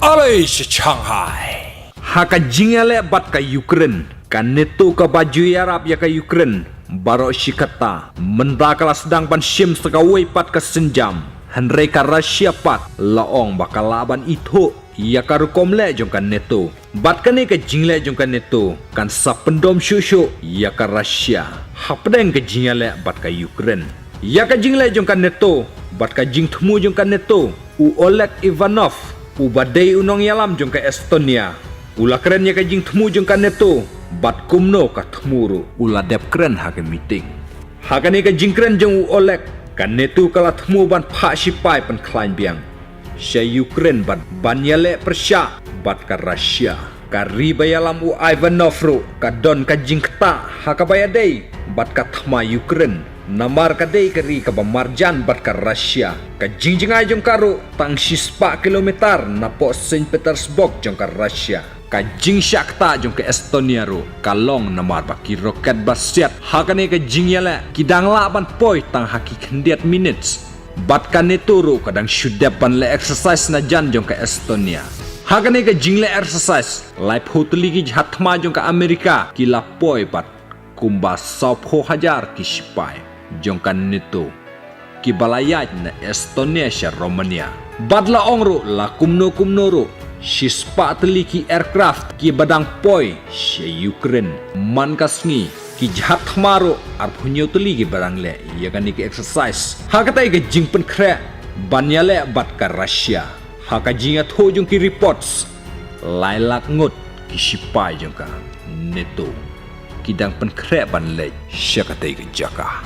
Alay si Shanghai. Haka jingale bat ka Ukraine, kan neto ka baju Arab ya ka Ukraine, baro shikata, menda kala sedang ban shim sekawai pat ka senjam, henre ka Russia pat, laong bakal laban itu, ya ka rukomle jong kan neto, bat ka ne ka jingle jong kan neto, kan sapendom shushu, ya ka Russia, hapdeng ka jingale bat ka Ukraine, ya ka jingle jong kan neto, bat ka jing temu jong kan neto, u Oleg Ivanov, u badai unong yalam jong ka Estonia. Ula keren ya kajing temu jong kan neto, bat kumno ka temuru. Ula dep keren hake meeting. Haka ni kajing keren jong u Oleg, kan neto kala temu ban pak sipai pen klain biang. Sya Ukraine ban yale persya, bat ka Russia. Ka riba yalam u Ivanov ru, ka don kajing keta, haka bayadei, bat ka tama Ukraine. Namar ka day kari ka bamarjan bat ka Russia. Ka jingjingay jong karo, tang 6 kilometer na po St. Petersburg jong ka Russia. Ka jing syakta jong ke Estonia ro, kalong namar baki roket basyat, hakane ka jing yala, kidang laban poi tang haki kendiat minutes. Bat ka neto ro, kadang syudep ban le exercise na jan jong ke Estonia. Hakane ka jing le exercise, life hoteli ki hatma jong ka Amerika, kila poi bat, kumba 10,000 ki sipai, jong ka neto. Ki balayat na Estonia sya Romania. Bat la ongro, la kumno ro, si spa teliki aircraft ki badang poi si Ukraine man kasngi ki jahat maro ar punyo teliki barang le ya kan ki exercise hakatai ke jingpen kre banyale bat ka Russia haka jingat ho jung ki reports lailak ngut ki sipai jung ka neto ki dang pen kre ban le syakatai ke jaka.